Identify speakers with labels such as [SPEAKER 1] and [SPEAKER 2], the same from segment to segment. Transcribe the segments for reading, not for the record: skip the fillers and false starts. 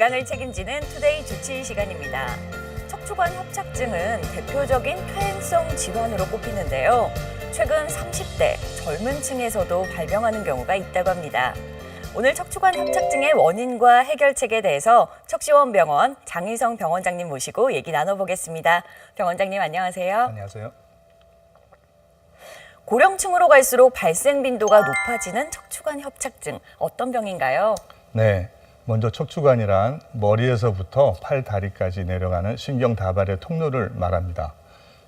[SPEAKER 1] 건강을 책임지는 투데이 주치의 시간입니다. 척추관 협착증은 대표적인 퇴행성 질환으로 꼽히는데요. 최근 30대 젊은 층에서도 발병하는 경우가 있다고 합니다. 오늘 척추관 협착증의 원인과 해결책에 대해서 척시원병원 장희성 병원장님 모시고 얘기 나눠보겠습니다. 병원장님 안녕하세요.
[SPEAKER 2] 안녕하세요.
[SPEAKER 1] 고령층으로 갈수록 발생 빈도가 높아지는 척추관 협착증, 어떤 병인가요?
[SPEAKER 2] 네, 먼저 척추관이란 머리에서부터 팔, 다리까지 내려가는 신경 다발의 통로를 말합니다.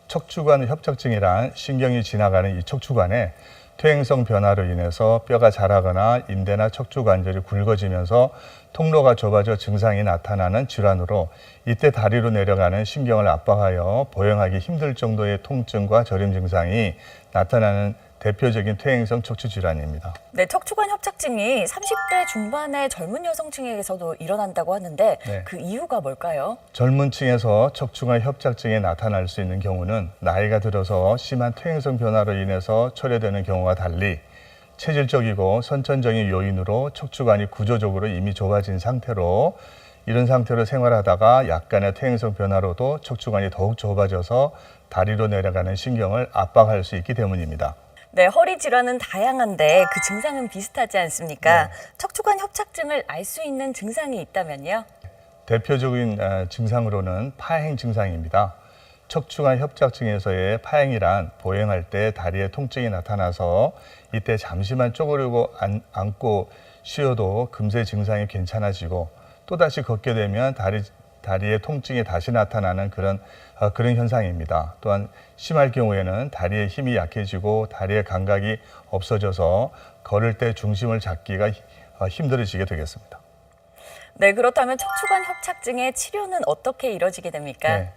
[SPEAKER 2] 척추관 협착증이란 신경이 지나가는 이 척추관에 퇴행성 변화로 인해서 뼈가 자라거나 인대나 척추관절이 굵어지면서 통로가 좁아져 증상이 나타나는 질환으로 이때 다리로 내려가는 신경을 압박하여 보행하기 힘들 정도의 통증과 저림 증상이 나타나는 대표적인 퇴행성 척추 질환입니다.
[SPEAKER 1] 네, 척추관 협착증이 30대 중반의 젊은 여성층에서도 일어난다고 하는데
[SPEAKER 2] 네.
[SPEAKER 1] 그 이유가 뭘까요?
[SPEAKER 2] 젊은 층에서 척추관 협착증이 나타날 수 있는 경우는 나이가 들어서 심한 퇴행성 변화로 인해서 초래되는 경우와 달리 체질적이고 선천적인 요인으로 척추관이 구조적으로 이미 좁아진 상태로 이런 상태로 생활하다가 약간의 퇴행성 변화로도 척추관이 더욱 좁아져서 다리로 내려가는 신경을 압박할 수 있기 때문입니다.
[SPEAKER 1] 네, 허리 질환은 다양한데 그 증상은 비슷하지 않습니까?
[SPEAKER 2] 네.
[SPEAKER 1] 척추관 협착증을 알 수 있는 증상이 있다면요?
[SPEAKER 2] 대표적인 증상으로는 파행 증상입니다. 척추관 협착증에서의 파행이란 보행할 때 다리에 통증이 나타나서 이때 잠시만 쪼그리고 앉고 쉬어도 금세 증상이 괜찮아지고 또다시 걷게 되면 다리에 통증이 다시 나타나는 그런 현상입니다. 또한 심할 경우에는 다리의 힘이 약해지고 다리의 감각이 없어져서 걸을 때 중심을 잡기가 힘들어지게 되겠습니다.
[SPEAKER 1] 네, 그렇다면 척추관 협착증의 치료는 어떻게 이루어지게 됩니까?
[SPEAKER 2] 네.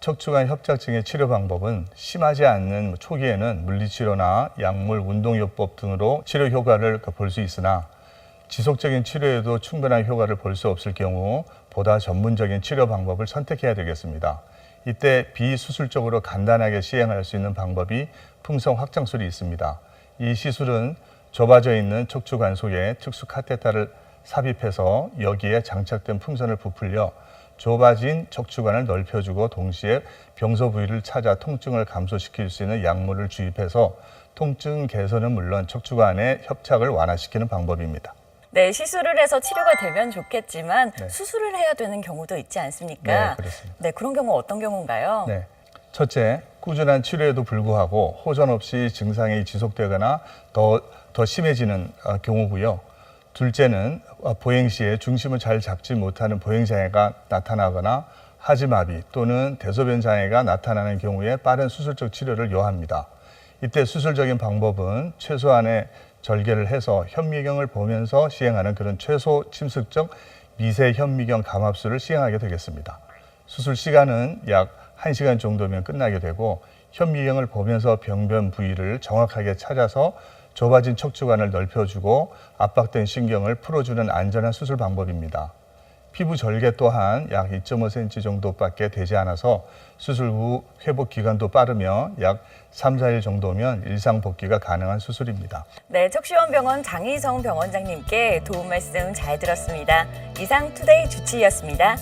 [SPEAKER 2] 척추관 협착증의 치료 방법은 심하지 않는 초기에는 물리치료나 약물, 운동요법 등으로 치료 효과를 볼 수 있으나 지속적인 치료에도 충분한 효과를 볼 수 없을 경우 보다 전문적인 치료 방법을 선택해야 되겠습니다. 이때 비수술적으로 간단하게 시행할 수 있는 방법이 풍성 확장술이 있습니다. 이 시술은 좁아져 있는 척추관 속에 특수 카테터를 삽입해서 여기에 장착된 풍선을 부풀려 좁아진 척추관을 넓혀주고 동시에 병소 부위를 찾아 통증을 감소시킬 수 있는 약물을 주입해서 통증 개선은 물론 척추관의 협착을 완화시키는 방법입니다.
[SPEAKER 1] 네, 시술을 해서 치료가 되면 좋겠지만
[SPEAKER 2] 네.
[SPEAKER 1] 수술을 해야 되는 경우도 있지 않습니까?
[SPEAKER 2] 네, 그렇습니다.
[SPEAKER 1] 네, 그런 경우 어떤 경우인가요?
[SPEAKER 2] 네. 첫째, 꾸준한 치료에도 불구하고 호전 없이 증상이 지속되거나 더 심해지는 경우고요. 둘째는 보행 시에 중심을 잘 잡지 못하는 보행장애가 나타나거나 하지마비 또는 대소변 장애가 나타나는 경우에 빠른 수술적 치료를 요합니다. 이때 수술적인 방법은 최소한의 절개를 해서 현미경을 보면서 시행하는 그런 최소 침습적 미세 현미경 감압술을 시행하게 되겠습니다. 수술 시간은 약 1시간 정도면 끝나게 되고 현미경을 보면서 병변 부위를 정확하게 찾아서 좁아진 척추관을 넓혀주고 압박된 신경을 풀어주는 안전한 수술 방법입니다. 피부 절개 또한 약 2.5cm 정도밖에 되지 않아서 수술 후 회복 기간도 빠르며 약 3, 4일 정도면 일상 복귀가 가능한 수술입니다.
[SPEAKER 1] 네, 척시원병원 장희성 병원장님께 도움 말씀 잘 들었습니다. 이상 투데이 주치의였습니다.